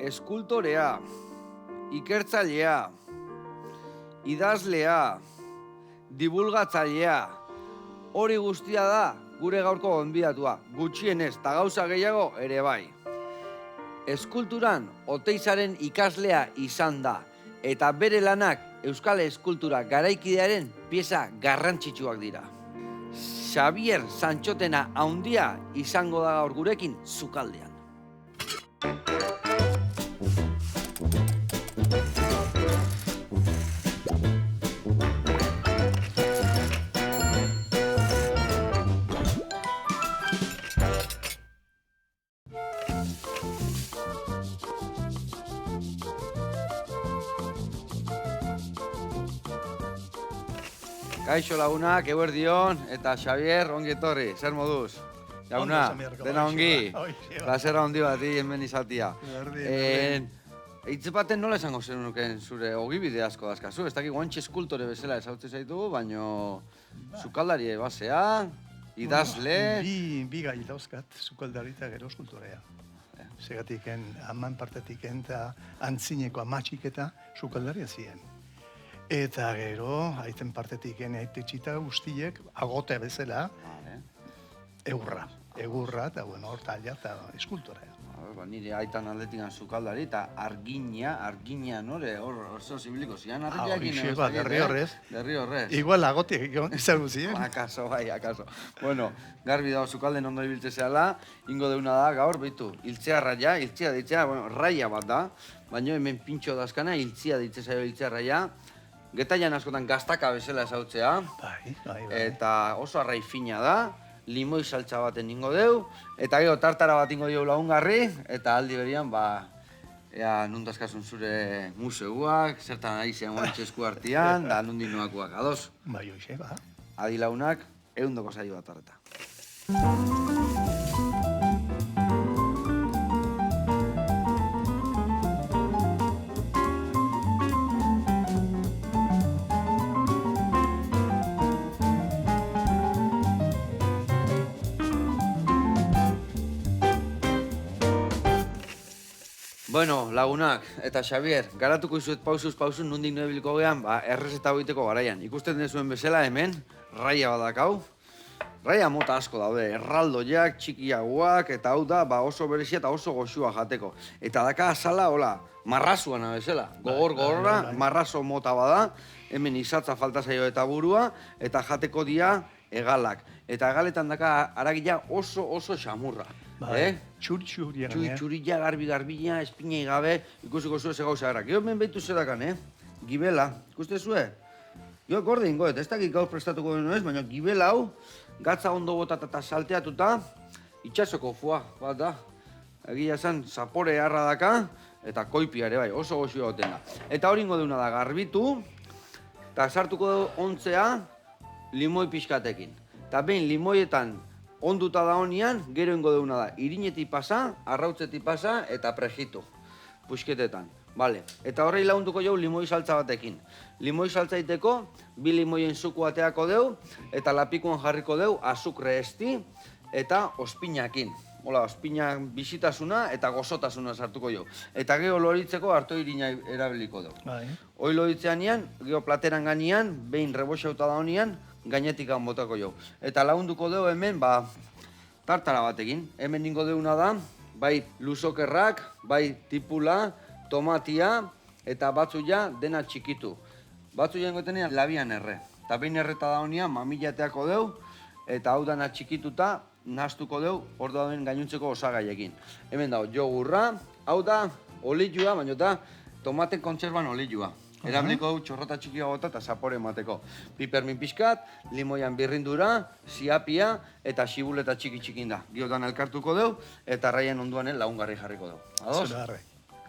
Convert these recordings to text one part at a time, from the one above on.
eskultorea, ikertzailea, idazlea, divulgatzailea, hori guztia da gure gaurko gonbidatua, gutxienez eta gauza gehiago ere bai. Eskulturan Oteizaren ikaslea izan da, eta bere lanak Euskal Eskultura garaikidearen pieza garrantzitsuak dira. Xabier Santxotena haundia izango da gaur gurekin Sukaldean. Kaixo lagunak, eguerdion, eta Xabier, ongi etorri, zer moduz? Jauna, dena ongi, plazera ondi bati, hemen izatia. Hitz baten nola esango zenuken zure ogibide asko dazkazu, ez dakik guantxe eskultore bezala ezautze zaitugu, baino sukaldari basea, idazle... Bi gai dauzkat, sukaldari eta gero eskultorea. Segatiken, aman partetiken eta antzineko amatxik eta sukaldaria ziren. Eta gero, aiten partetiken aitetxita guztiek, agote bezala, egurra, eta horta alia eta eskultorea. Nire aitan atletikan sukaldari eta argina, nore, hor zibiliko zian argiakin. Derri horrez. Igual agotiek izango ziren. Akaso, bai, akaso. Bueno, garbi dago sukalden ondo ibiltze zehala, ingo deuna da, gaur, behitu, iltzea raia, iltzea ditzea, bueno, raia bat da, baina hemen pintxo dazkana, iltzea ditze zaio iltzea raia, getailan askotan gaztaka bezala ezautzea, eta oso arrai fina da, limoi saltza baten ingo deu, eta gero tartara bat ingo deu lagungarri, eta aldi berian, ea nundazkasun zure museuak, zertan ari zean guantxe esku artian, da nundi nuakuak, ados? Bai, hoxe, ba. Adi lagunak, ehundoko saio bat arreta. Bueno, lagunak, eta Xabier, garatuko izuet pausuz nondik nebiliko gehan, errezeta hoiteko garaian. Ikusten dezuen bezala hemen, raia badakau. Raia mota asko daude, erraldoiak, txikiagoak, eta hau da oso berezia eta oso goxua jateko. Eta daka azala, hola, marrazuana bezala. Gogorra, marrazo mota bada, hemen izatza falta zaio eta burua, eta jateko dia egalak. Eta egaletan daka aragila oso xamurra. Txuri-txurila, garbi-garbila, espinei gabe, ikusiko zuen ze gauza gara. Gero hemen behitu zerakan, gibela, ikuste zuen? Gero gorde ingoet, ez dakik gaur prestatuko denu ez, baina gibela hau, gatza ondo botat eta salteatuta, itxasoko fua, bat da. Egia zen, zapore harra daka, eta koipiare bai, oso goxua goten da. Eta hori ingo deuna da, garbitu, eta sartuko du ontzea limoi pixkatekin. Eta behin limoietan onduta da honian, gero ingo deuna da, irinetik pasa, arrautzetik pasa, eta prejitu, puxketetan. Vale. Eta horrei lagunduko jau limoi saltza batekin. Limoi saltza iteko, 2 limoien suku ateako deu, eta lapikuan jarriko deu, azukre esti, eta ospinakin. Hola, ospinak bisitasuna eta gozotasuna sartuko jo. Eta gero loritzeko harto irina erabiliko deu. Hoi loritzean nian, gero plateran ganian, behin reboxauta da honian, gainetik botako jo. Eta lagunduko deu hemen, tartara batekin. Hemen ningo deuna da, bai luzokerrak, bai tipula, tomatia, eta batzuia dena txikitu. Batzuia ingotenean labian erre. Eta behin erreta da honian, mamilateako deu, eta hau dana txikituta, nahaztuko deu, hor dauden gainuntzeko osagaiekin. Hemen dago, jogurra, hau da olioa, baina da tomaten kontserban olioa. Erabiliko du txorrota txikia gota eta zapore emateko. Pipermin pixkat, limoian birrindura, ziapia eta xibuleta txiki-txikin da. Giotan elkartuko deu eta raien onduanen lagungarri jarriko deu. Ados?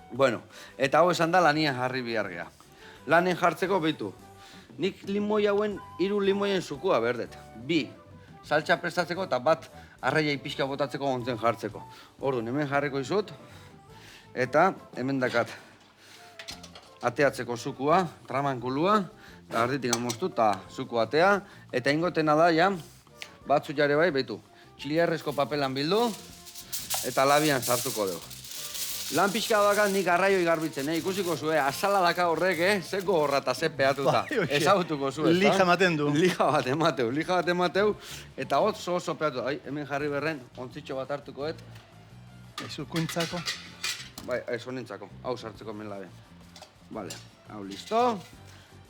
Bueno, eta hau esan da lanian jarri bihargea. Lanen jartzeko behitu. Nik limoi hauen 3 limoien sukua berdet. 2 saltza prestatzeko eta bat arraiai pixka botatzeko ontzen jartzeko. Orduan, hemen jarriko izut eta hemen dakat ateatzeko sukua, tramankulua, eta arditik moztu eta suku atea. Eta ingotena da, batzu jare bai, behitu. Txiliarrezko papelan bildu, eta labian sartuko dugu. Lan pixka bakat nik arraioi garbitzen, ikusiko zue, azala daka horrek, zeko horra eta ze peatuta. Ezagutuko zue, ezta? Lija ematen du. Lija bat emateu, eta oso peatuta. Ai, hemen jarri berren, ontzitxo bat hartukoet. Ezu kuntzako. Bai, ez honentzako, hau sartzeko hemen labe. Vale, hau listo,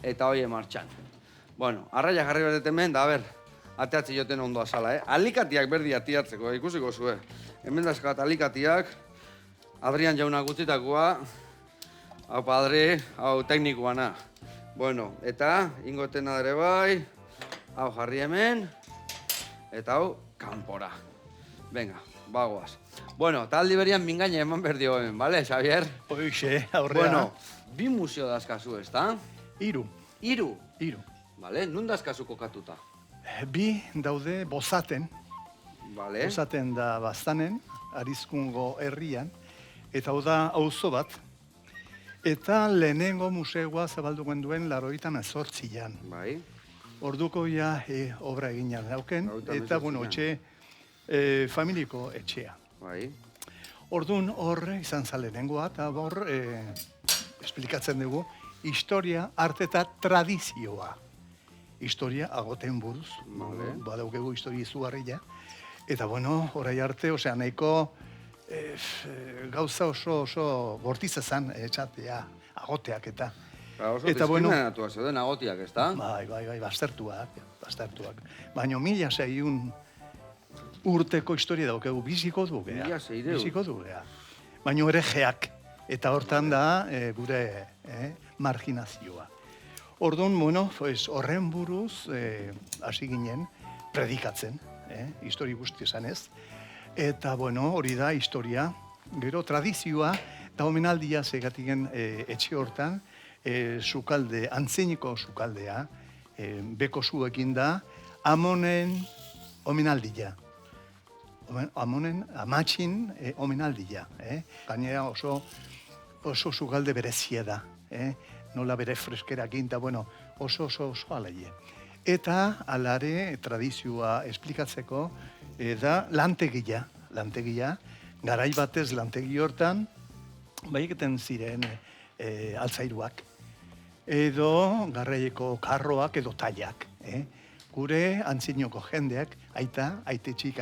eta hoi martxan. Bueno, arraia jarri berdet hemen, da, ateatzi joten ondo azala, Alikatiak berdi atiatzeko, ikusiko zue. Hemen dazkat alikatiak, Adrian jauna gutzitakoa, hau padre, hau teknikoana. Bueno, eta ingotena ere bai, hau jarri hemen, eta hau kanpora. Venga, bagoaz. Bueno, eta aldi berian mingaina eman berdio hemen, bale, Xavier? Hoxe, aurrea. Bueno, bi museo dazkazu, ezta? Hiru. Hiru? Hiru. Bale, nun dazkazu kokatuta? Bi daude Bozaten. Bale. Bozaten da Baztanen, Arizkungo herrian. Eta hau da auzo bat. Eta lehenengo museoa zabaldu duen 98an. Bai. Orduko ja obra egina dauken. Eta, bueno, etxe, familiko etxea. Bai. Orduan hor izan za lehenengoa, eta hor esplikatzen dugu historia, arte eta tradizioa. Historia agoten buruz, badaukegu historia izugarria. Eta, bueno, orai arte, osea, nahiko gauza oso bortiza zan etxatea, agoteak eta. Oso diskriminatua zeuden agotiak, ezta? Bai, baztertuak. Baina 1600 urteko historia daukegu, biziko du, gea. 1600? Biziko du, gea. Baina erejeak, eta hortan da gure marginazioa. Orduan, bueno, horren buruz hasi ginen predikatzen, histori guzti esan ez. Eta, bueno, hori da historia, gero tradizioa, eta omenaldia zegatiken etxe hortan, sukalde, antziniko sukaldea, beko zuekin da, Amonen omenaldia. Amonen, amatxin omenaldia. Gainera oso sukalde berezia da. Nola bere freskerakin, eta bueno, oso alaie. Eta alare tradizioa esplikatzeko da lantegia, garai batez lantegi hortan, bai egiten ziren altzairuak, edo garraieko karroak edo tailak. Gure antzinoko jendeak, aitetxik,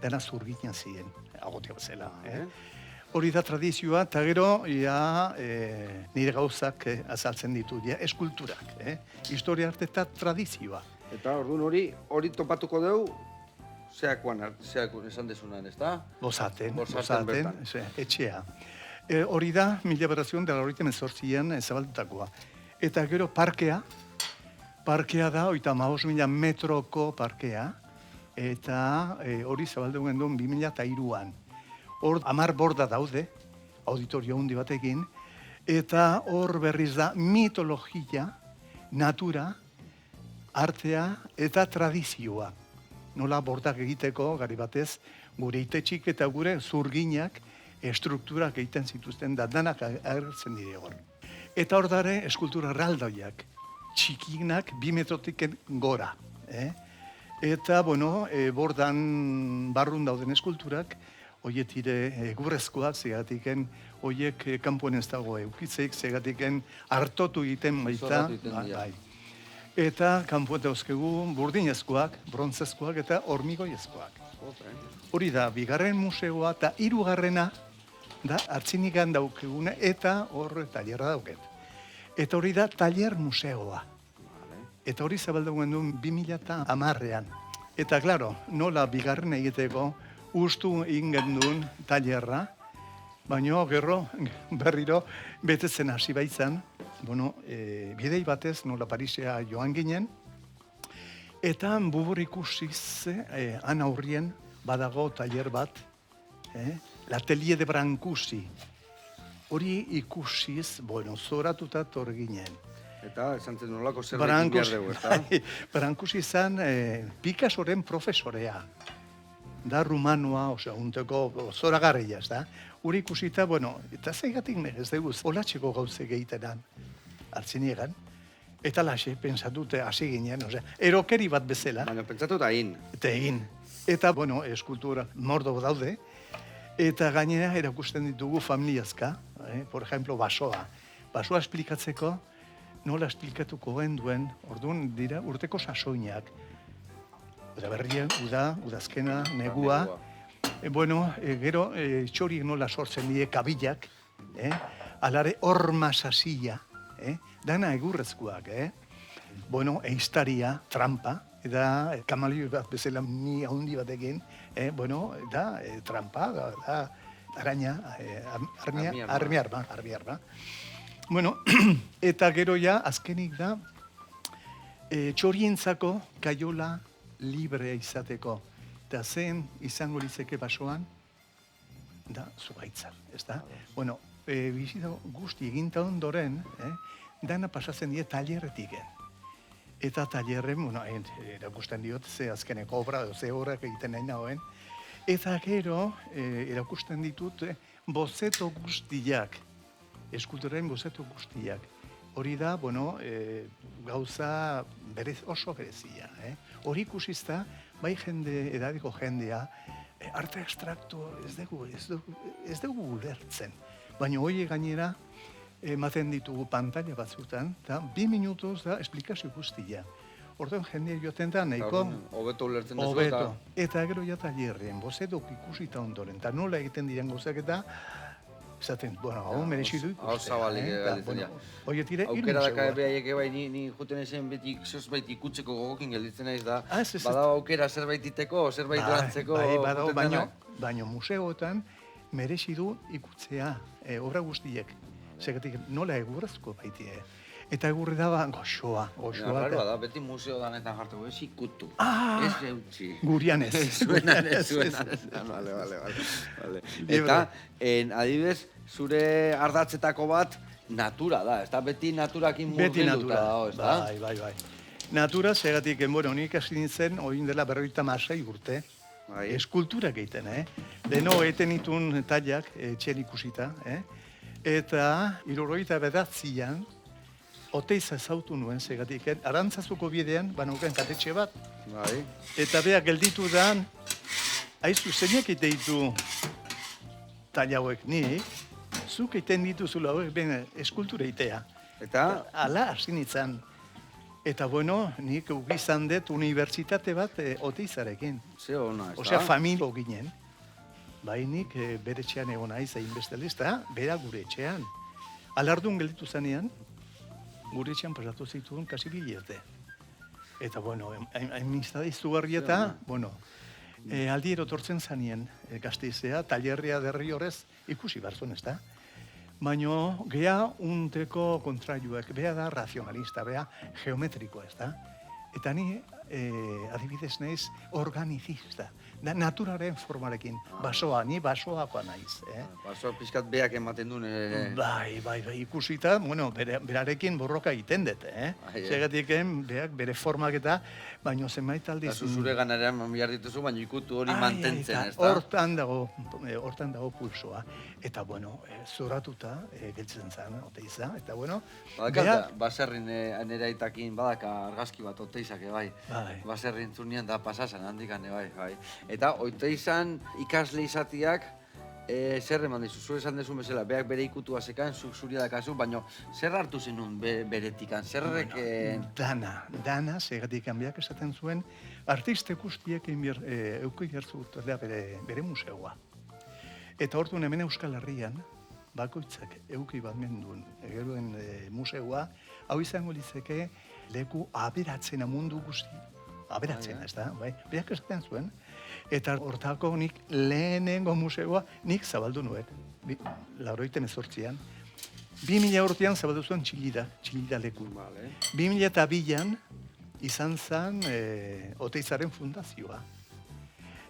dena zurginan ziren, agotia bezala. Hori da tradizioa, eta gero, nire gauzak azaltzen ditu, eskulturak, historia arte eta tradizioa. Eta orduan hori topatuko dugu, zeakoan esan desunan, ez da? Bozaten, bertan. Etxea. Hori da, 1998an zabaldutakoa. Eta gero parkea da, 35.000 metroko parkea, eta hori zabaldu genduen 2003an. Hor 10 borda daude, auditorio handi batekin, eta hor berriz da mitologia, natura, artea eta tradizioa. Nola bordak egiteko, gari batez, gure itetxik eta gure zurginak strukturak egiten zituzten da danak agertzen dire hor. Eta hor dare eskultura erraldoiak, txikinak 2 metrotik gora. Eta, bueno, bordan barrun dauden eskulturak, hoiek dire gurrezkoak, zegatiken, hoiek kanpoen ez dago eukitzeik, zegatiken hartotu egiten baita. Eta kanpoen dauzkegu burdinezkoak, brontzezkoak eta hormigoiezkoak. Hori da, 2. museoa eta 3. da hartzinikan daukeguna eta hor tailerra dauket. Eta hori da tailer museoa. Eta hori zabaldu genduen 2010an. Eta, klaro, nola 2. egiteko ustu ingen duen tailerra, baina gero berriro betetzen hasi baitzan, bueno, bidei batez nola Parisea joan ginen, eta bubur ikusiz, han aurrien badago tailer bat, l'Atelier de Brancusi. Hori ikusiz, bueno, zoratuta tor ginen. Eta, esan zen nolako zerbait behar dugu, eta? Brancusi izan Picassoren profesorea. Da rumanoa, osea, unteko zoragarria, ez da? Hori ikusita, bueno, eta zeigatik ez dugu, olatxeko gauze gehitenan, hartziniegan, eta laxe, pentsatute hasi ginen, osea, erokeri bat bezala. Baina, pentsatu eta egin. Eta egin. Eta, bueno, eskultura mordo daude, Eta gainera erakusten ditugu familiazka, por ejemplo, basoa. Basoa esplikatzeko, nola esplikatuko duen, orduan dira urteko sasoinak. Udaberria, udazkena, negua. Gero, txoriek nola sortzen die kabilak, alare horma sasia, dana egurrezkoak, eiztaria, trampa, eta kamalio bat bezala mi handi batekin, da trampa, da araña, armiarba. Eta gero ja, azkenik da, txorientzako kaiola librea izateko. Eta zen izango litzeke basoan, da zugaitza, ez da? Bizita guzti eginta ondoren, dana pasatzen die talerretiken. Eta talerren, erakusten diot, ze azkeneko obra, ze horrek egiten nahi nagoen. Eta gero, erakusten ditut, bozeto guztiak, eskulturaren bozeto guztiak. Hori da, gauza oso berezia. Hori ikusizta, bai edadiko jendea, arte abstraktu ez dugu ulertzen. Baina hori gainera, ematen ditugu pantalla batzutan, eta 2 minutuz da esplikazio guztia. Orduan jendea joaten da, nahiko... Hobeto ulertzen duzu Hobeto. Eta gero ja talerren, bozetok ikusita ondoren, eta nola egiten diren gauzak eta, esaten, hau merezidu ikusten. Hau zabalik galditzen, ja. Oie tire, aukera daka behaiek bai, ni juten ezen beti zerbait ikutzeko gogokin gelditzen naiz da, badago aukera zerbait iteko, zerbait lantzeko... Baina museoetan merezidu ikutzea obra guztiek. Segatik nola egurrezko baitie. Eta egurri da, goxoa. Garrarua da, beti museo danetan jartuko, ez ikutu. Ez eutxi. Gurian ez. Zuenan ez. Vale. Eta, adibidez, zure ardatzetako bat, natura da, ez da? Beti naturakin murgilduta dago, ez da? Bai. Natura, segatik, nik hasi nintzen, oin dela 56 urte, eskulturak egiten, Deno eten itun tailak, etxen ikusita, eta 79an, Oteiza ezautu nuen, segatik, Arantzazuko bidean, banauken katetxe bat. Eta beha gelditu da, haizu, zeinak iteitu taila hauek nik, zuk iten dituzula hauek ben eskultura itea. Eta? Ala, hasi nintzen. Eta nik ugizan dut unibertsitate bat Oteizarekin. Ze hona, ez da? Osea, familio ginen. Bainik bere etxean egon naiz egin bestelista, bera gure etxean. Alardun gelditu zanean, gure etxean pasatu zituen kasi bilete. Eta, hainmiztada izugarri eta, aldiero tortzen zanien Gasteizea, talerria derri horrez ikusi barzun, ez da? Baina, geha unteko kontraiuak, beha da razionalista, beha geometriko, ez da? Eta ni, adibidez naiz, organizista. Da naturaren formarekin. Ni basoakoa naiz. Basoa pixkat beak ematen duen. Bai, ikusita, berarekin borroka egiten dut, Segatik, beak bere formak eta, baina zenbait aldiz... Eta zure ganarean behar dituzu, baina ikutu hori mantentzen, ez da? Hortan dago pulsoa. Eta, zoratuta geltzen zen, Oteiza, eta, baserrin nera itakin badaka argazki bat Oteizak, bai. Baserrin zurnian da pasasan handikan, bai. Eta Oteizan ikasle izatiak, zer eman dizu, zure esan dezun bezala, beak bere ikutua zekan, zuk zuria dakazu, baina zer hartu zenun beretikan, zerrek... Dana, segatikan beak esaten zuen, artiste guztiek euko ikertzu bere museoa. Eta orduan hemen Euskal Herrian, bakoitzak euki bat menduen egeroen museoa, hau izango litzeke leku aberatzena mundu guzti. Aberatzena, ez da, bai? Beak esaten zuen. Eta hortako nik lehenengo museoa nik zabaldu nuen. 1988an. 2000 urtean zabaldu zuen Txillida leku. 2002an izan zen Oteizaren fundazioa.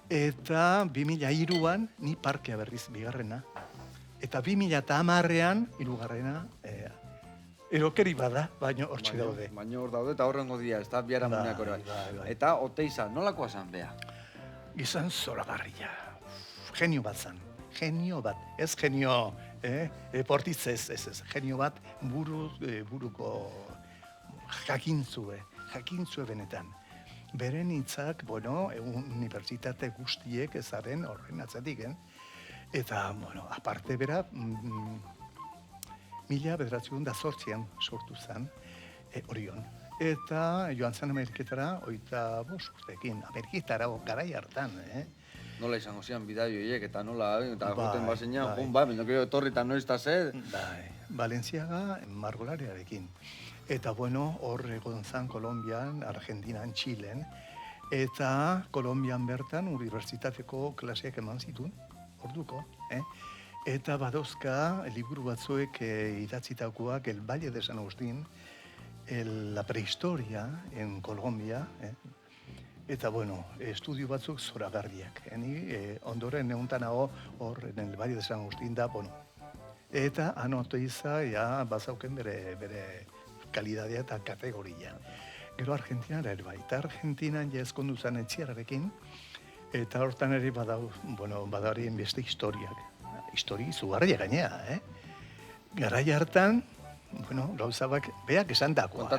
Eta 2003an ni parkea berriz bigarrena. Eta 2010an hirugarrena erokeri bada, baina hortxe daude. Baina hor daude eta horrengo dira, ez da, biara muneak hori. Eta Oteiza, nolakoa zan beha? Izan zoragarria. Genio bat zan. Genio bat. Ez genio portitzez, ez. Genio bat buruko jakintzue benetan. Beren hitzak, unibertsitate guztiek ezaren horren atzatik, Eta, bueno, aparte bera, 1908an sortu zen, Orion. Eta joan zen Ameriketara, 25 urteekin, Ameriketara garai hartan, Nola izango zian bidai horiek, eta nola, eta joten bazenean, bai. baina gero etorri eta noiz eta zer. Bai, Valentziaga margolariarekin. Eta bueno, hor egon zen Kolombian, Argentinan, Txilen, eta Kolombian bertan unibertsitateko klaseak eman zituen, orduko, Eta badozka liburu batzuek idatzitakoak El Valle de San Agustín, la prehistoria en Colombia, Eta, bueno, estudio batzuk zoragarriak. Ondoren neuntan hau hor, en el Valle de San Agustín da, bueno. Eta anotoiza, ja, bazauken bere kalidadea eta kategoria. Gero Argentinara ere bai. Eta Argentinan ja ezkondu zen etxiararekin, eta hortan ere badarien beste historiak. Histori izugarria gainea, Garai hartan, bueno, gauzabak, beak esan dakoa,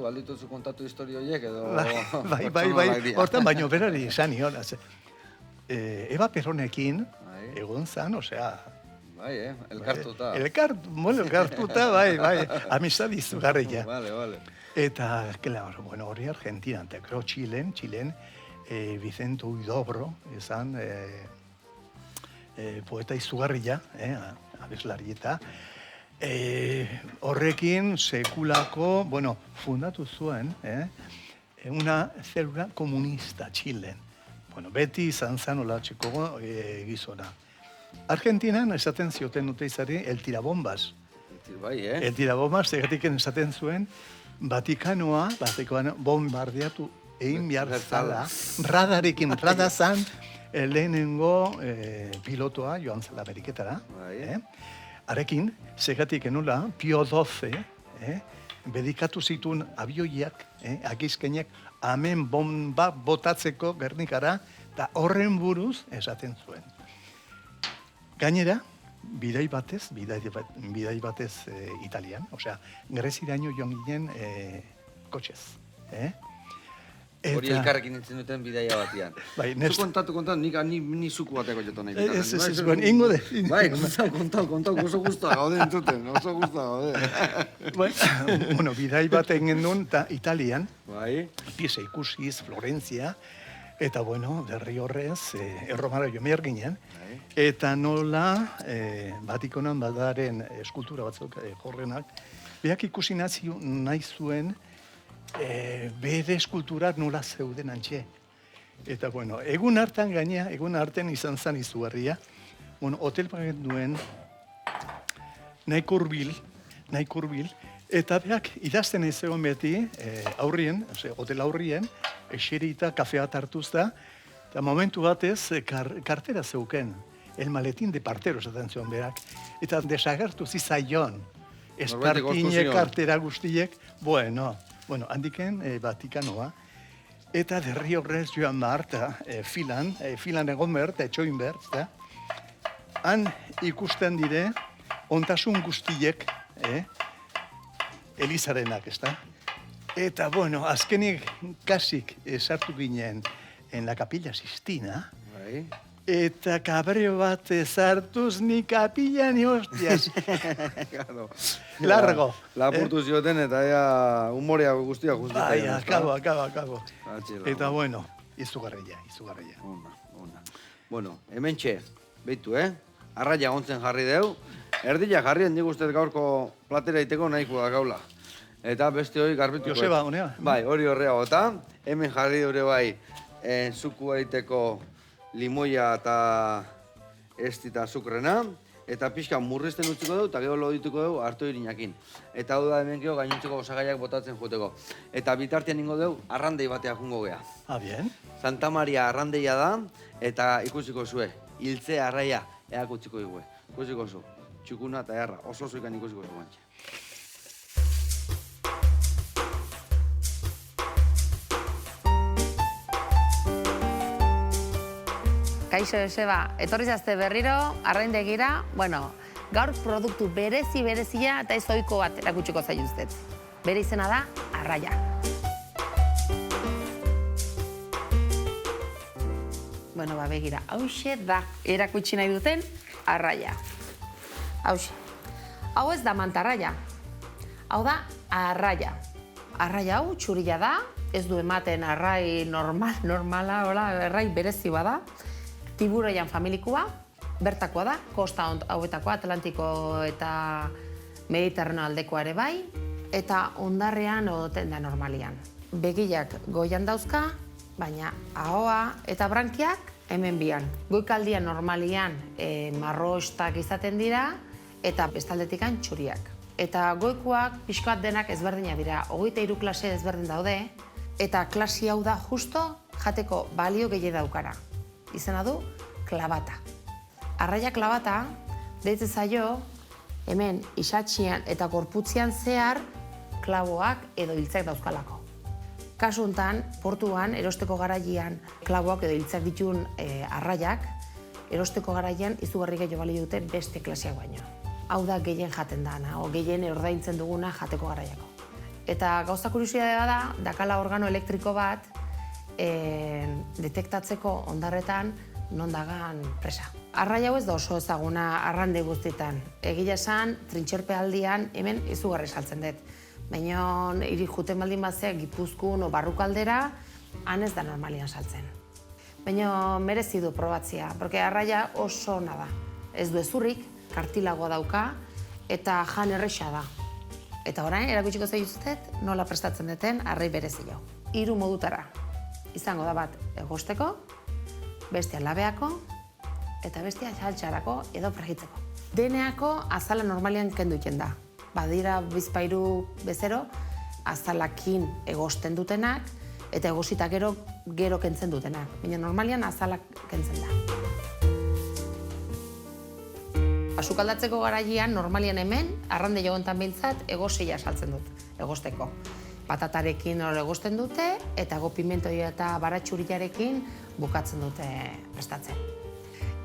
Aldituzu kontatu historio horiek edo... Bai, hortan baino berari esan nion. Eva Peronekin egon zan, osea... Bai, elkartuta. Elkartuta, bai, amistad izugarria. Vale. Eta, claro, bueno, hori Argentinan, eta gero Txilen, Vicente Huidobro, esan poeta izugarria, abeslarieta, horrekin sekulako, bueno, fundatu zuen, una zelula komunista Txilen. Bueno, beti izan zan olatxeko gizona. Argentinan esaten zioten dute izari el tirabombas. Bai, El tirabombas, egatik esaten zuen, Vatikanoa bombardeatu egin behar zala, rada zan, lehenengo pilotoa joan zela Ameriketara. Arekin, segatik enula, Pio XII, bedikatu zituen abioiak, akizkenek, hemen bomba botatzeko Gernikara, eta horren buruz esaten zuen. Gainera, bidai batez Italian, osea, Greziraino joan ginen kotxez. Hori elkarrekin nintzen duten bidaia batian. Zu kontatu, ni zuku bateko joto nahi. Ez, ingo de. Bai, kontatu, oso guztua gaude entzuten, oso guztua gaude. Bueno, bidai bat egin duen Italian, Bai. Pisa ikusiz, Florentzia, eta bueno, derri horrez, Erromara jo behar ginen, eta nola Vatikonan badaren eskultura batzuk jorrenak, beak ikusi nahi zuen bere eskulturak nola zeuden antxe. Eta bueno, egun hartan izan zen izugarria, bueno, hotel paget duen nahiko hurbil, eta beak idazten ez egon beti aurrien, hotel aurrien, eserita, kafea hartuz da, eta momentu batez kartera zeuken, el maletín de partero esaten zuen berak, eta desagertu zizaion, espartine kartera guztiek, bueno, handiken Vatikanoa, eta derri horrez joan behar, filan egon behar, eta etxoin behar, eta han ikusten dire, ontasun guztiek, Elizarenak, ez da? Eta, bueno, azkenik kasik sartu ginen en la Capilla Sistina, eta kabreo bat sartuz ni kapilla ni hostias. Largo. Lapurtu zioten eta humorea guztia guztia. Bai, akabo. Eta, bueno, izugarria. Ona. Bueno, hemen txe, behitu, Arraia ontzen jarri deu. Erdila jarrien nik ustez gaurko platera iteko nahikoa gaula. Eta beste hori garbituko. Joseba, honea. Bai, hori horrea gota. Hemen jarri dure bai, zuku egiteko limoia eta estita sukrena. Eta pixka murrizten utziko dugu, eta gero lodituko dugu hartu irinakin. Eta hau da hemen gero gainontzeko osagaiak botatzen juteko. Eta bitartean ingo dugu, arrandei batea jungo gea. Bien. Santa Maria arrandeia da, eta ikusiko zue, hiltze arraia eak utziko dugu. Ikusiko zu, txukuna eta erra, oso zuikan ikusiko zu bantxe. Kaixo, Joseba, etorri zazte berriro, arraindegira, bueno, gaur produktu berezia eta ez ohiko bat erakutsiko zaituztet. Bere izena da, arraia. Bueno, begira, hauxe da, erakutsi nahi duten arraia. Hauxe. Hau ez da mantarraia. Hau da arraia. Arraia hau txurila da, ez du ematen arrai normala, arrai berezi bada. Tiburoian familikoa, bertakoa da, kosta hauetakoa, Atlantiko eta Mediterraneo aldekoa ere bai, eta hondarrean odoten da normalian. Begilak goian dauzka, baina ahoa eta brankiak hemen bian. Goikaldian normalian marrostak izaten dira, eta bestaldetikan txuriak. Eta goikoak pixkoat denak ezberdinak dira, 23 klase ezberdin daude, eta klase hau da justo jateko balio gehien daukara. Izena du, klabata. Arraia klabata, deitzen zaio, hemen isatxian eta gorputzian zehar klaboak edo hiltzak dauzkalako. Kasu honetan, portuan, erosteko garaian klaboak edo hiltzak ditun arraiak, erosteko garaian izugarri gehiago balio dute beste klaseak baino. Hau da gehien jaten dana, o gehien ordaintzen duguna jateko garaiako. Eta gauza kuriosidadea da, dakala organo elektriko bat, detektatzeko hondarretan non dagan presa. Arraia hau ez da oso ezaguna arrande guztietan. Egia esan, trintxerpealdian hemen izugarri saltzen dut. Baina hiri juten baldin batzea Gipuzkoan o Barrukaldera, han ez da normalian saltzen. Baina merezi du probatzia, porque arraia oso ona da. Ez du ezurrik, kartilagoa dauka, eta jan erresa da. Eta orain, erakutsiko zaituztet, nola prestatzen duten arrai berezi jau. 3 modutara. Izango da bat egosteko, bestea labeako, eta bestea saltxarako edo fregitzeko. Deneako azala normalian kenduten da. Badira bizpairu bezero, azalakin egosten dutenak, eta egosita gero kentzen dutenak. Baina normalian azalak kentzen da. Sukaldatzeko garaian, normalian hemen, arrande jogontan behintzat, egoseia saltzen dut, egosteko. Patatarekin hori egosten dute, eta pimento eta baratxuriarekin bukatzen dute prestatzen.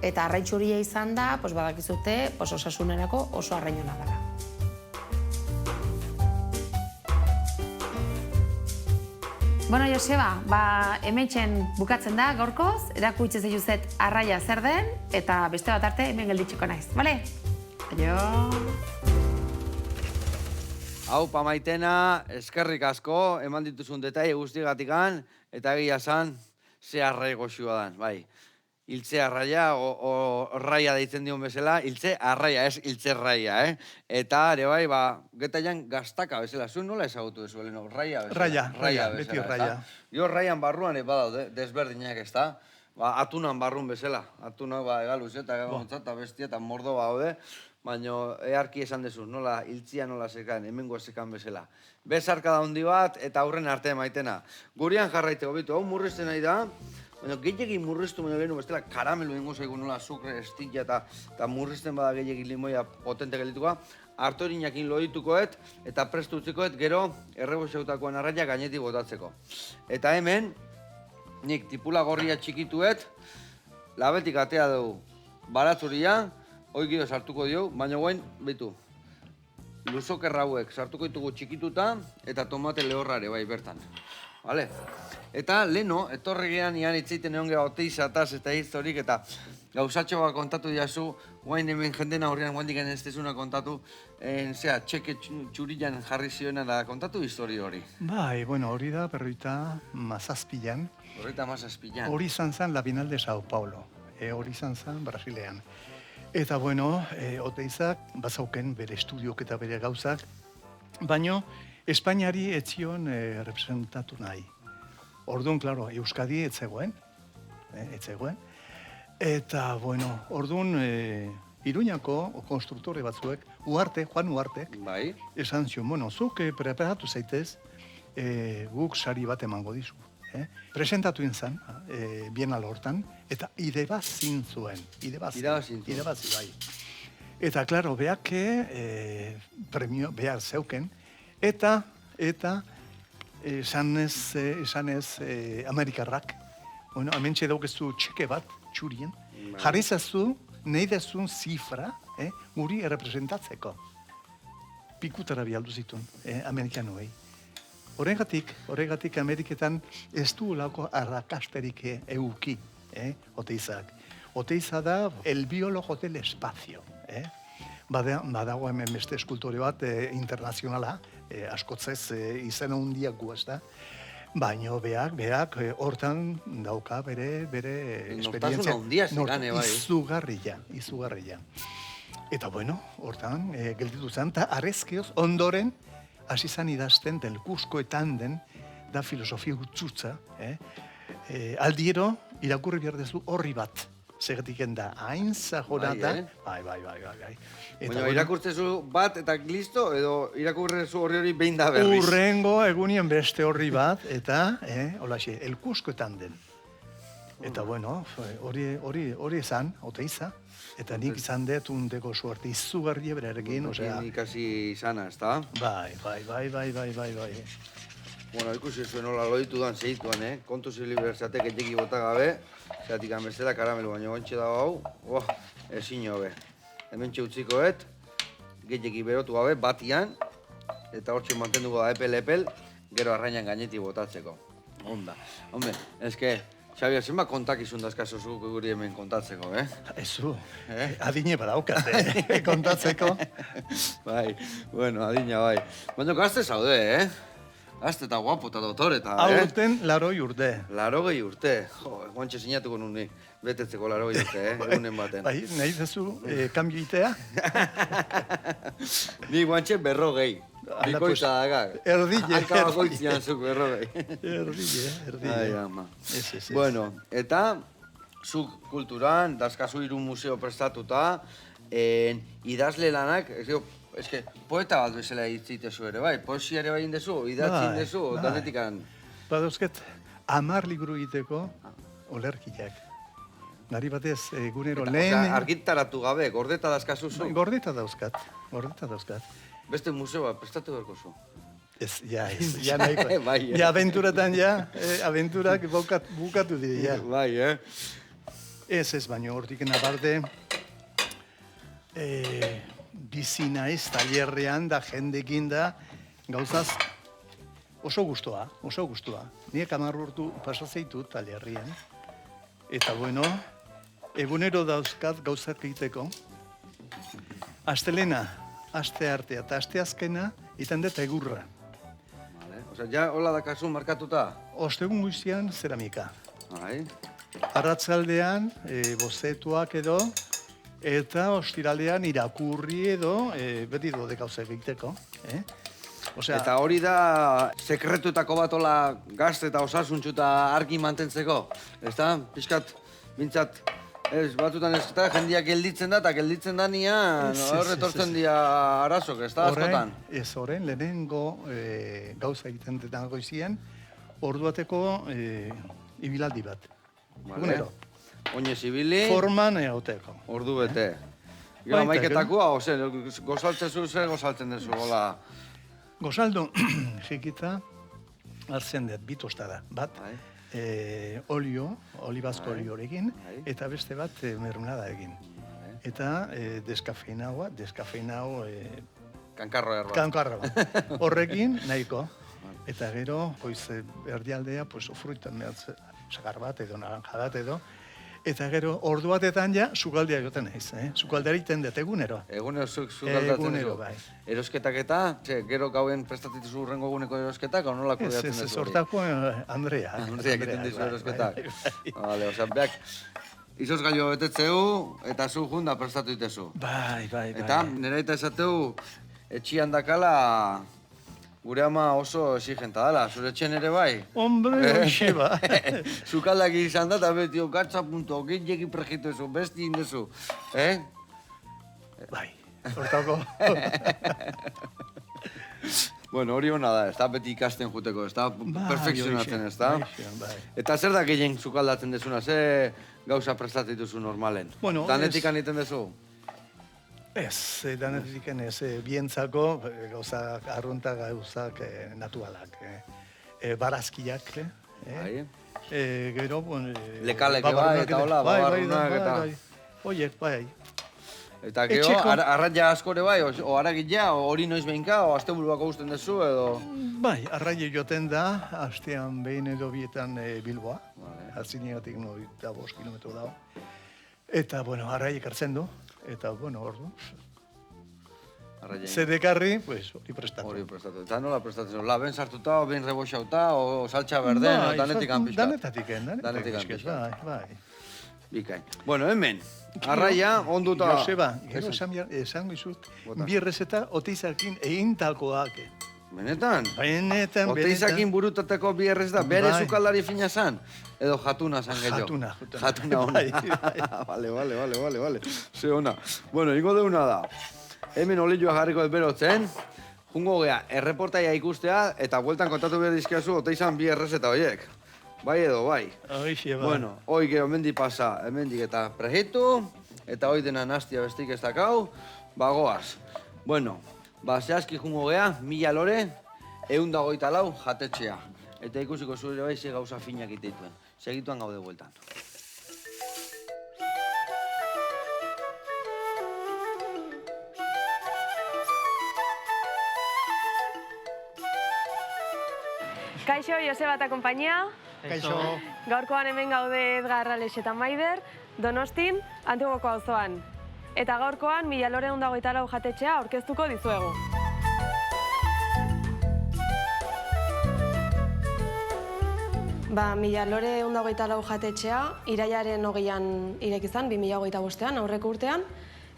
Eta arraitxuria izan da, badakizute, osasunerako oso arrainona dela. Bueno, Joseba, hementxen bukatzen da gaurkoz, erakutzen zaituzet arraia zer den, eta beste bat arte hemen gelditxeko naiz, bale? Aio! Hau, Maitena, eskerrik asko, eman dituzun detaile guztigatikan, eta egia zan, ze arrai goxua dan, bai. Hiltze arraia, o raia deitzen dion bezala, hiltze arraia, ez hiltze raia, Eta, ere bai, getaian gaztaka bezala, zuen nola ezagutu duzu, Eleno, raia bezala? Raia, beti raia. Jo, raian barruan badaude, desberdinak ez da, atunan barrun bezala, atunak egaluz eta eta bestia eta mordo baude, baina earki esan dezu, nola hiltzia nola sekan, hemengo sekan bezala. Bezarka da handi bat, eta aurren arte Maitena. Gurian jarraiteko bitu, hau murrizten nahi da, baina gehiagin murriztu baina lehenu bestela karamelu ingo zaigu nola azukre, estilla eta murrizten bada gehiagin limoia potente gelditukoa, hartorinakin loditukoet eta prestu utzikoet gero erreboxautakoan arraia gainetik botatzeko. Eta hemen, nik tipula gorria txikituet, labetik atea dugu baratzuria, hoi gero sartuko dio, baina guen, behitu, luzokerra hauek sartuko ditugu txikituta eta tomate lehorrare bai bertan. Vale? Eta leheno, etorregean ian itzeiten egon gara oteizataz eta historik eta gauzatxo bat kontatu diazu, guain hemen jenden aurrean guain diken ez dezuna kontatu, txeke txurilan jarri zioena da kontatu histori hori. Bai, bueno, hori da berroita mazazpilan. Horreta mazazpilan. Hori izan zen la final de Sao Paulo, hori izan zen Brasilean. Eta bueno, oteizak bazauken bere estudiok eta bere gauzak, baino Espainiari etzion representatu nahi. Orduan, klaro, Euskadi etzegoen. Eta, bueno, orduan, Iruñako konstruktore batzuek, Juan Uartek, Bai. esan zion, bueno, zuk preparatu zaitez, guk sari bat emango dizu. Presentatu inzan, Bienal hortan, eta idebazin zuen. Idebazin, bai. Eta, klaro, beak premio, behar zeuken, eta esanez Amerikarrak, bueno, hementxe daukezu txeke bat, txurien, jarri zazu, nahi dezun zifra, guri errepresentatzeko. Pikutara bialdu zituen, amerikanoei. Horregatik Ameriketan ez du lako arrakasterik euki. Oteizak. Oteiza da el biólogo del espacio. Badago hemen beste eskultore bat internazionala, askotzez izen handiak gu, ez da? Baina beak hortan dauka bere esperientzia. handia zigane, bai. Izugarria. Eta bueno, hortan gelditu zen, eta arezkioz ondoren hasi zan idazten del Cuscoetan den, da filosofia hutsutza, aldiero irakurri behar dezu horri bat. Segatik da, hain zahora da. Bai. Baina irakurtzezu bat eta listo, edo irakurtzezu hori behin da berriz. Urrengo egunien beste horri bat, eta, holaxe, el Cuscoetan den. Eta bueno, hori izan, Oteiza, eta nik izan dut undeko suerte izugarria berarekin, osea... Ikasi izana, ez da? Bai. Bueno, ikusi zuen nola loitu dan segituan, Kontuz liberzatek etxeki bota gabe, zeatik amezela karamelu, baina gontxe dago hau, ezin hobe. Hemen utzikoet, gehieki berotu gabe, batian, eta hortxe mantenduko da epel, gero arrainan gainetik botatzeko. Onda. Hombre, eske, Xabier, zenba kontakizun dazkazu zuk guri hemen kontatzeko, Ezu, adine badaukat, kontatzeko. Bai, bueno, adina bai. Baina gazte zaude, Gazte eta guapo eta dotor eta, Aurten 80 urte. 80 urte. Jo, guantxe sinatuko nun ni, betetzeko 80 urte, egunen baten. Bai, nahi dezu, kambio itea? Ni guantxe 40. Bikoitza dagak. Erdile. Hanka bakoitzian zuk 40. Erdile. Ai, ama. Ez. Bueno, eta zuk kulturan, dazkazu 3 museo prestatuta, idazle lanak, eske, poeta bat bezala hitzitezu ere, bai? Poesia ere bai indezu, idatzi indezu, danetikan. Badauzket, 10 liburu egiteko olerkiak. Nari batez, egunero lehen... Osea, argitaratu gabe, gordeta dazkazu zu? Gordeta dauzkat. Beste museo bat prestatu beharko zu? Ez, ja nahiko. Bai, Ja, aventuratan aventurak bukatu dira, ja. Bai, Ez, baina hortik aparte, bizina ez talerrean da jendekin da gauzaz oso guztua. Niek 10 urtu pasazeitu talerrian. Eta bueno, egunero dauzkat gauzak egiteko. Astelena, aste artea eta aste azkena, iten dut egurra. Osea, ja hola dakazu markatuta? Ostegun guzian zeramika. Bai. Arratzaldean, bozetuak edo, eta ostiralean irakurri edo, beti dode gauza egiteko. Osea, Eta hori da sekretuetako bat hola gazte eta osasuntxu eta argi mantentzeko. Ez da? Piskat, bintzat, batutan ez da, jendiak gelditzen da, eta gelditzen da nian, horretortzen dira arazok, ez da, askotan? Horren, lehenengo gauza egiten detan goizien, orduateko ibilaldi bat. Egunero. Oinez ibili, Forman egoteko. ordu bete. Gero maiketakoa, gozaltzezu zer gozaltzen dezu, hola. Gozaldu, jikita, hartzen dut, bi tostada. Bat, olibazko oliorekin, eta beste bat merunada egin. Eta deskafeinau... Kankarroa. Horrekin, nahiko. Eta gero, erdialdea, fruitan sagar bat edo, naranja bat edo, eta gero, ordu batetan ja, sukaldea egoten naiz, Sukaldea egiten dut egunero. Egunero sukaldatzen Egunero, duzu. bai. Erosketak eta, gero gauen prestatitu urrengo eguneko erosketak, hau nola kudeatzen duzu hori? Ez, hortako Andrea. Andrea egiten dizu erosketak. Vale, osea, beak, izozgailu betetzeu, eta zu junda prestatu ditezu. Bai. Eta, nire eta esateu, etxian dakala, gure ama oso exigenta dela, zure etxen ere bai? Hombre, hoxe ba. Sukaldak izan da, eta beti, gatza punto, gehiagi prejitu ezu, besti indezu, Bai, hortako. Bueno, hori hona da, ez da, beti ikasten juteko, ez da, perfekzionatzen, ez da? Bai. Eta zer da gehien sukaldatzen dezuna, ze gauza prestatituzu normalen? Bueno, Danetik egiten dezu? Ez, danetik ez, bientzako gauzak, arrunta gauzak naturalak. Barazkiak, Bai. Gero, Lekaleke bai, eta hola, babarrunak eta... Oiek, bai. Eta gero, arraia askore bai, o aragila, hori noiz behinka, o asteburuako usten dezu, edo... Bai, arraia joten da, astean behin edo bietan Bilboa. Antzinegatik 95 kilometro dago. Eta, bueno, arraiek hartzen du, eta, bueno, ordu. Arraia. Zer dekarri, pues, hori prestatu. Hori prestatu. Eta nola prestatzen? Laben sartuta, o ben reboxauta, o saltxa berden, o danetik anpizka. Danetik anpizka. Bai. Bikain. Bueno, hemen, arraia onduta... Joseba, gero esan gizut, bi errezeta oteizakin egintakoak. Benetan? Benetan. Oteizakin burutateko bi errez da, bere zukaldari fina zan? Edo jatuna zan gehiago? Jatuna ona. Vale. Ze ona. Bueno, ingo deuna da. Hemen olioa jarriko ez berotzen, jungo gea, erreportaia ikustea, eta bueltan kontatu behar dizkiazu oteizan bi errezeta horiek. Bai edo, bai. Hoixe, bai. Bueno, hoi gero hemendik pasa, hemendik eta prejitu, eta hoi dena nastia bestik ez dakau, bagoaz. Bueno, zehazki jungo gea, 1000 lore, 124 jatetxea. Eta ikusiko zure bai ze gauza finak iteituen. Segituan gaude bueltan. Kaixo, Joseba eta konpainia. Kaixo. Gaurkoan hemen gaude Edgar, Alex eta Maider, Donostin, Antiguoko auzoan. Eta gaurkoan 1424 jatetxea aurkeztuko dizuegu. Ba, 1424 jatetxea, irailaren 20an ireki izan, 2025an, aurreko urtean,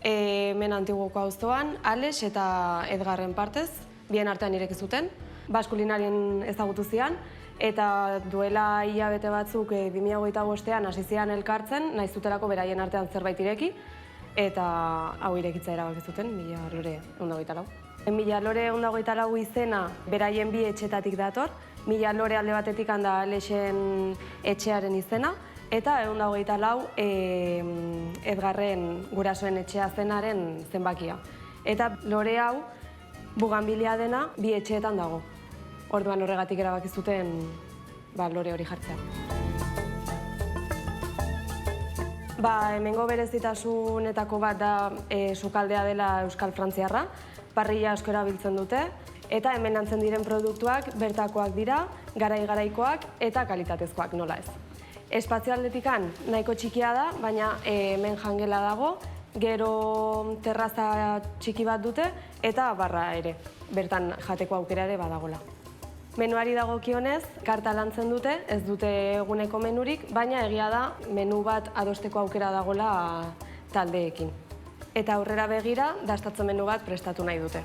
hemen Antiguoko auzoan, Alex eta Edgarren partez, bien artean ireki zuten. Bas kulinarien ezagutu zian, eta duela hilabete batzuk 2025an hasi zian elkartzen, nahi zutelako beraien artean zerbait ireki, eta hau irekitza erabaki zuten, 1424. 1424 izena beraien bi etxetatik dator, 1000 lore alde batetik handa Alexen etxearen izena, eta 124 Edgarren gurasoen etxea zenaren zenbakia. Eta lore hau buganbilia dena bi etxeetan dago. Orduan horregatik erabaki zuten lore hori jartzea. Hemengo berezitasunetako bat da sukaldea dela Euskal Frantziarra, parrilla asko erabiltzen dute, eta hemen lantzen diren produktuak bertakoak dira, garai-garaikoak eta kalitatezkoak, nola ez. Espazio aldetikan nahiko txikia da, baina hemen jangela dago, gero terraza txiki bat dute eta barra ere, bertan jateko aukera ere badagola. Menuari dagokionez, karta lantzen dute, ez dute eguneko menurik, baina egia da menu bat adosteko aukera dagola taldeekin. Eta aurrera begira, dastatzen menu bat prestatu nahi dute.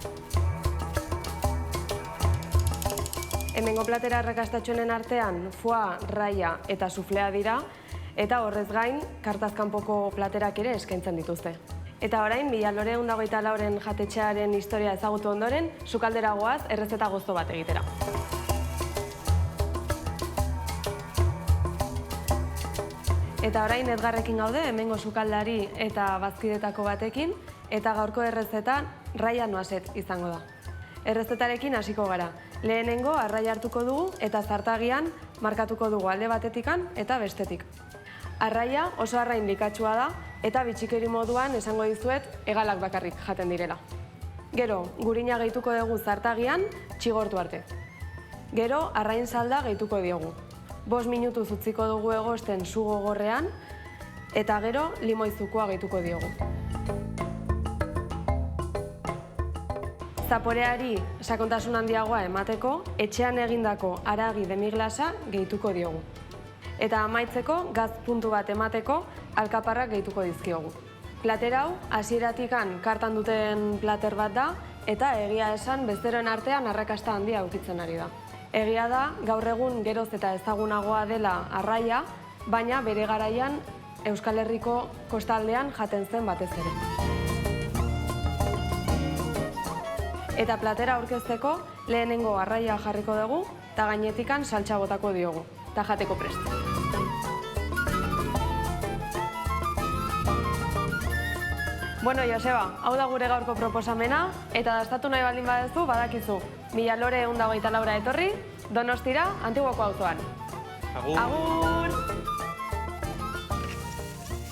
Hemengo platera arrakastatxoenen artean, foie, raia eta suflea dira, eta horrez gain, kartazkanpoko platerak ere eskaintzen dituzte. Eta orain, 1424 jatetxearen historia ezagutu ondoren, sukaldera goaz errezeta gozo bat egitera. Eta orain Edgarrekin gaude, hemengo sukaldari eta bazkidetako batekin, eta gaurko errezeta raia noaset izango da. Errezetarekin hasiko gara. Lehenengo arraia hartuko dugu eta zartagian markatuko dugu alde batetikan eta bestetik. Arraia oso arrain likatsua da eta bitxikeri moduan esango dizuet hegalak bakarrik jaten direla. Gero, gurina gehituko dugu zartagian txigortu arte. Gero, arrain salda gehituko diogu. 5 minutuz utziko dugu egosten su gogorrean eta gero limoizukua gehituko diogu. Zaporeari sakontasun handiagoa emateko, etxean egindako haragi demiglasa gehituko diogu. Eta amaitzeko, gaz puntu bat emateko, alkaparrak gehituko dizkiogu. Plater hau, hasieratikan kartan duten plater bat da, eta egia esan bezeroen artean arrakasta handia ukitzen ari da. Egia da, gaur egun geroz eta ezagunagoa dela arraia, baina bere garaian Euskal Herriko kostaldean jaten zen batez ere. Eta platera aurkezteko lehenengo arraia jarriko dugu, eta gainetikan saltxa botako diogu, eta jateko prest. Bueno, Joseba, hau da gure gaurko proposamena, eta dastatu nahi baldin badezu, badakizu. 1000 lore 124 etorri, Donostira, Antiguoko auzoan. Agur! Agur!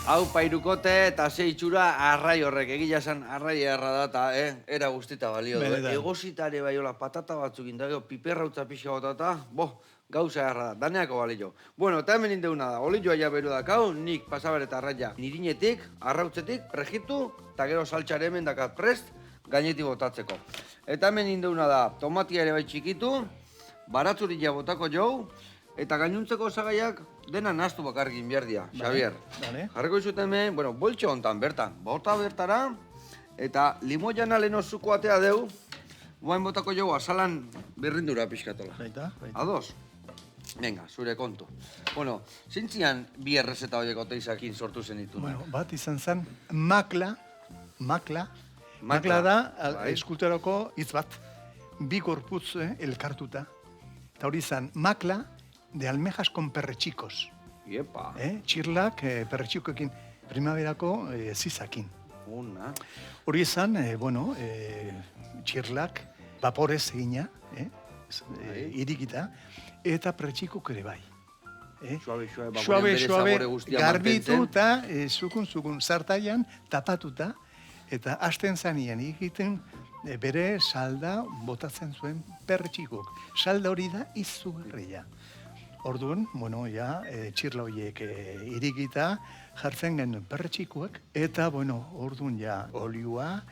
Hau pairukote eta ze itxura arrai horrek, egila esan arrai erra data, era guztita balio du. Egositare baiola patata batzuk indagio, piperra utza pixa gotata, gauza erra da, daneako balio. Bueno, eta hemen indeuna da, olioa ja beru dakau, nik pasaber eta arraia nirinetik, arrautzetik, prejitu, eta gero saltxare hemen dakat prest, gainetik botatzeko. Eta hemen indeuna da, tomatia ere bai txikitu, baratzuria botako jau, eta gainuntzeko osagaiak dena nahastu bakargin behar dia, Xavier. Vale. Jarriko izut hemen, bueno, boltxo hontan bertan, bota bertara, eta limoiana leheno zuko atea deu, guain botako jau azalan berrindura pixkatola. Baita. Ados? Venga, zure kontu. Bueno, zintzian bi errezeta horiek oteizakin sortu zen ditu. Bueno, bat izan zen makla Makla, da bai. eskulturako hitz bat, bi gorputz elkartuta. Eta hori izan, makla de almejas con perretxikos. Iepa. Txirlak perretxikoekin, primaverako zizakin. Una. Hori izan, txirlak, vaporez egina, irikita, eta perretxikok ere bai. Suabe, Suabe, sabore guztia garbitu mantentzen. eta zukun zartaian tapatuta, eta hasten zanien egiten bere salda botatzen zuen perretxikok. Salda hori da izugarria. Orduan, txirla horiek irikita jartzen genuen perretxikoak, eta, orduan olioa,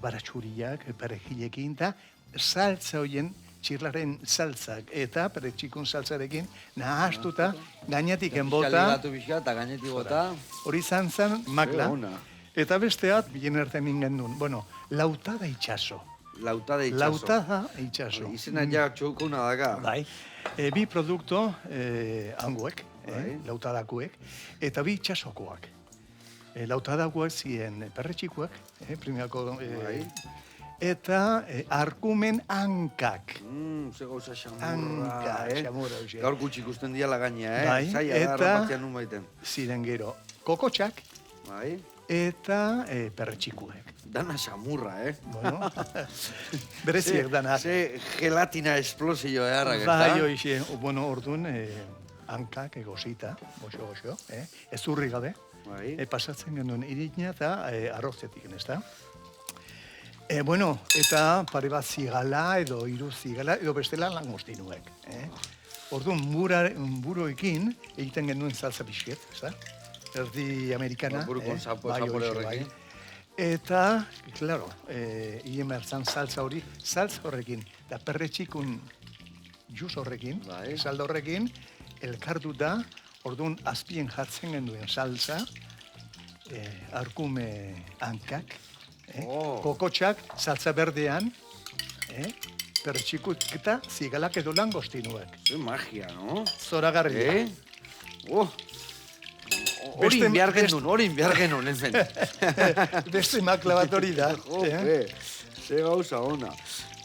baratxuriak, perejilekin, eta saltza horien, txirlaren saltzak eta perretxikun saltzarekin nahastuta gainetik bota. Ligatu pixka eta gainetik bota. Hori izan zen makla. Ona. Eta besteat, bien arte mingen duen. Lautada itxaso. Lautada itxaso. Lautada itxaso. Izena ja txukuna daga. Bai. Bi produkto hangoek, Bai. lautadakuek, eta bi itxasokoak. Lautadakuak ziren perretxikoak, primeako, Bai. eta arkumen hankak. Ze gauza xamurra. Hanka, xamurra, hoxe. Gaur gutxi ikusten diala gaina, Bai, Zaila da, eta- rapatzean nun baiten. Ziren gero, kokotxak Bai. eta perretxikuek. Dana xamurra, Bueno, bereziek danak. Ze gelatina esplosio eharrak, Bai, hoxe, orduan, hankak egosita, goxo, ez urri gabe, Bai. pasatzen genuen irina eta arrozetik, ezta? Eta pare bat zigala edo hiru zigala edo bestela langostinuek. Orduan buroekin egiten genuen salsa pixket, ezta? Erdi amerikana. Burukon zapore hoxe, horrekin. Eta, claro, hien behar salsa horrekin, eta perretxikun jus horrekin, Bai. salda horrekin, elkartuta, orduan azpien jartzen genuen salsa, arkume hankak, kokotxak, salsa berdean, perretxikut eta zigalak edo langostinuak. Ze magia, no? Zoragarria. Horin behar genuen, hemen. Beste makla bat hori da. Jope, ze gauza ona.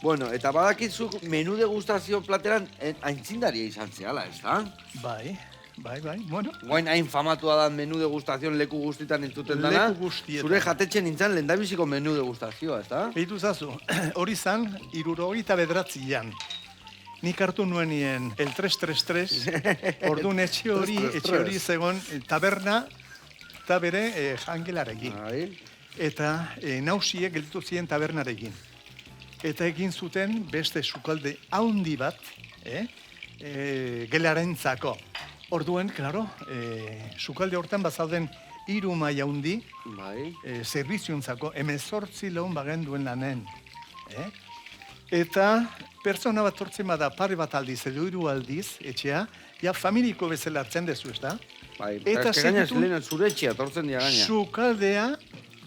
Bueno, eta badakitzuk menu degustazio plateran aintzindaria izan zehala, ez da? Bai. Guain hain famatua da menu degustazion leku guztietan entzuten dana. Leku guztietan. Zure jatetxen nintzen lehendabiziko menu degustazioa, ez da? Behitu zazu, hori zan, 69an. Nik hartu nuen nien el 333, orduan etxe hori zegoen taberna eta bere jangelarekin. Bai. Eta nausiek gelditu ziren tabernarekin. Eta egin zuten beste sukalde haundi bat, gelarentzako. Orduan, klaro, sukalde hortan bazauden 3 maila haundi, Bai. zerbiziontzako 18 lagun bagen duen lanen. Eta pertsona bat tortzen bada pare bat aldiz edo 3 aldiz, etxea, ja familiko bezala hartzen dezu, ez da? Bai, Eta eta gaina segitu- lehen zure etxea tortzen dira gaina. Sukaldea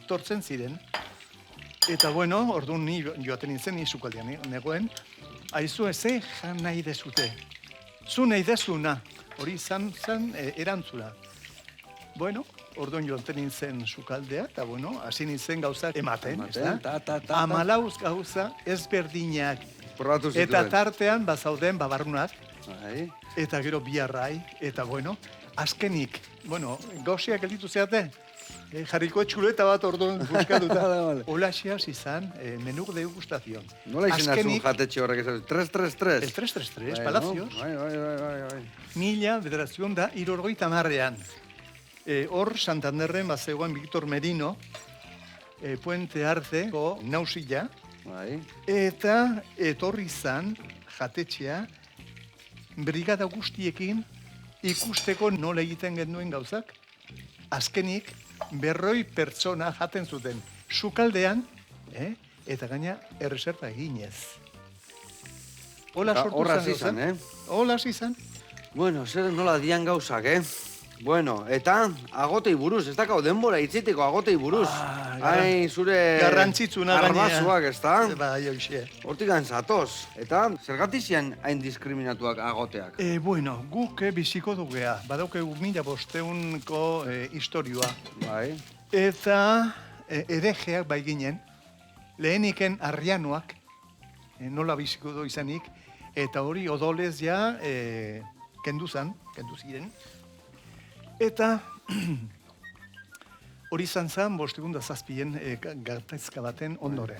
tortzen ziren. Eta orduan ni joaten nintzen, ni sukaldean negoen, aizu ze jan nahi dezute. Zu nahi dezuna, hori izan erantzuna. Orduan joaten nintzen sukaldea, eta hasi nintzen gauzak ematen, ez da? ta. 14 gauza ezberdinak. Probatu zituen. Eta tartean bazauden babarrunak, Bai. eta gero biarrai, eta azkenik, gauziak gelditu zeate, jarriko txuleta bat orduan buskatuta. Vale. Olaxiaz izan, menu degustazion. Nola izena zu jatetxe horrek esan? 333? El 333, Bai, Palacios. no? Bai. 1910an. Hor, Santanderren bazegoen Victor Merino, Puente Arteko nausila, Bai. eta etorri zan jatetxea brigada guztiekin ikusteko nola egiten genduen gauzak. Azkenik, 100 pertsona jaten zuten sukaldean, eta gaina erreserba eginez. Hola sortu Horraz zen izan, gauzak. Hola izan. Bueno, zer nola dian gauzak, Bueno, eta agotei buruz, ez dakau denbora itziteko agotei buruz. Ai, zure garrantzitsuna gainera. arbasoak, ez da? Bai, hoxe. Hortik zatoz. Eta zergatik zian hain diskriminatuak agoteak? Bueno, guk biziko dugea. Badaukegu 1500ko historioa. Bai. Eta erejeak bai ginen, leheniken arrianoak, nola biziko du izanik, eta hori odolez ja kendu ziren. Eta hori izan zen, 507 gatazka baten ondoren.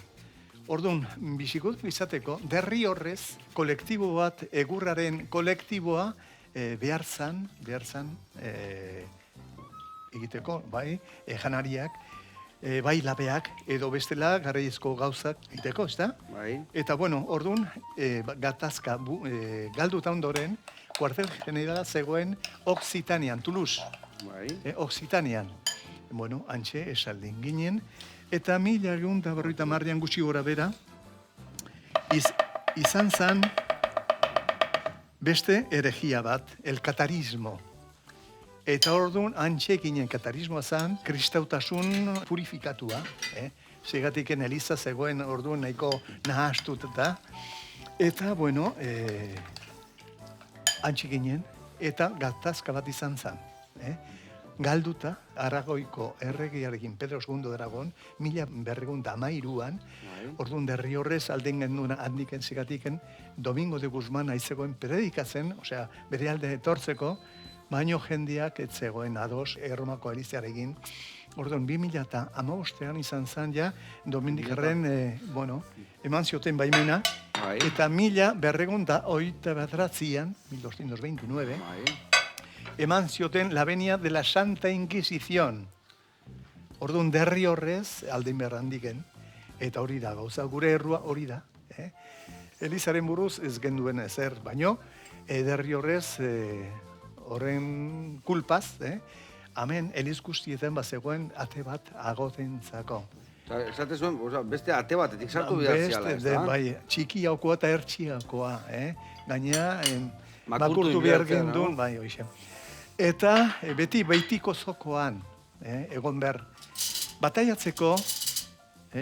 Orduan, biziko du izateko, Derriorrez kolektibo bat, egurraren kolektiboa behar zan egiteko, bai, janariak, bai labeak, edo bestela garaiezko gauzak egiteko, ez da? Bai. Eta, bueno, orduan, gatazka galduta ondoren, kuartel generala zegoen Occitanean, Toulouse. Bai. Occitanean. Bueno, antxe, esaldin ginen. Eta 1950 gutxi gora bera, izan zen beste herejia bat, el katarismo. Eta orduan, antxe ginen katarismoa zen, kristautasun purifikatua. Segatiken eliza zegoen orduan nahiko nahastuta. Eta, bueno, antxe ginen, eta gatazka bat izan zen. Galduta, Aragoiko erregiarekin Pedro II Dragon, 1213an, orduan Derriorrez alden genduna handiken zigatiken, Domingo de Guzman aizegoen predikatzen, osea, bere alde etortzeko, baino jendeak ez zegoen ados Erromako elizarekin. Orduan, 2015an izan zen ja, Dominikarren, eman zioten baimena, eta 1229an, 1229, eman zioten la venia de la Santa Inquisición. Orduan, Derriorrez, aldein behar handiken, eta hori da, gauza, gure errua hori da. Elizaren buruz ez genduen ezer, baino, Derriorrez, horren kulpaz, hemen Eliz guztietan bazegoen ate bat agotentzako. Esate zuen, beste ate batetik sartu behar ziala, ez da? Bai, txikiakoa eta ertxiakoa, gaina Makurtu behar inbertzea, gindun, no? bai, hoxe. Eta beti beitiko zokoan, egon behar, bataiatzeko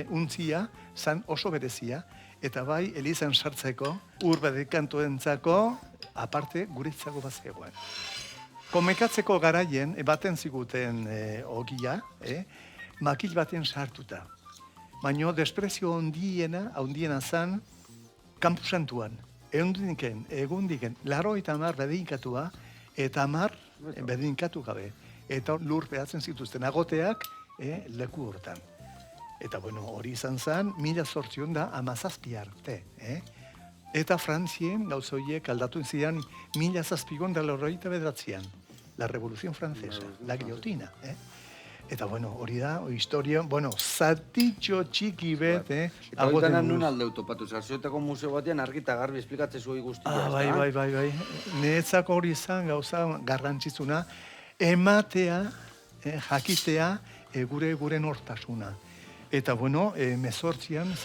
untzia zan oso berezia, eta bai Elizan sartzeko, urbedikantoentzako, aparte guretzako bat zegoen. Komekatzeko garaien, baten ziguten ogia, makil baten sartuta. Baina desprezio handiena zan, kanpusantuan. Egundiken, 80 bedinkatua, eta 10 bedinkatu gabe. Eta lur behatzen zituzten agoteak leku hortan. Eta, bueno, hori izan zen, 1817 arte. Eta Frantzien, gauza horiek aldatu ziren, 1789an, la Revolución Francesa, la guillotina. Eta, bueno, hori da, historia, bueno, zatitxo txiki bet, Eta hori nun aldeu topatu, Zarzuetako museo batean argita garbi esplikatze zuen guztia. Bai. Niretzako hori izan gauza garrantzitsuna, ematea, jakitea, gure nortasuna. Eta, bueno, 18an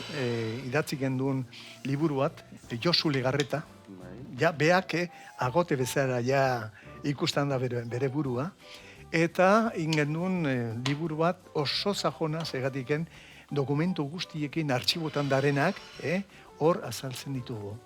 idatzi genduen liburu bat, Josu Legarreta, ja, beak agote bezala ja ikusten da bere burua, eta ingendun liburu bat oso sajona segatiken dokumentu guztiekin artxibotan darenak, hor azaltzen ditugu.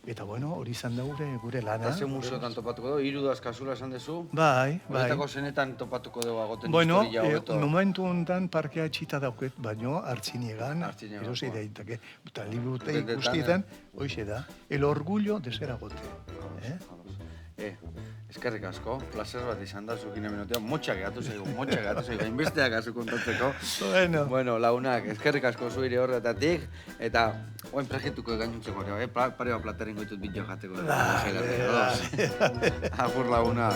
Eta, bueno, hori izan da gure lana. Eta ze museotan topatuko dugu, Irudaz kasula esan dezu? Bai. Horretako zenetan topatuko dugu agoten Bueno, historia hobeto. momentu honetan parkea etxita dauket, baino hartziniegan, erosi daiteke. Eta liburutei guztietan, hoxe da, el orgullo de ser agote. Eskerrik asko, placer bat izan da zukin hemen motxak gehatu zaigu, inbesteak azu kontatzeko. Bueno, launak, eskerrik asko zuire horretatik, eta oen proiektuko gainuntzeko, pare bat plataren goitut bideo jateko. Agur launak.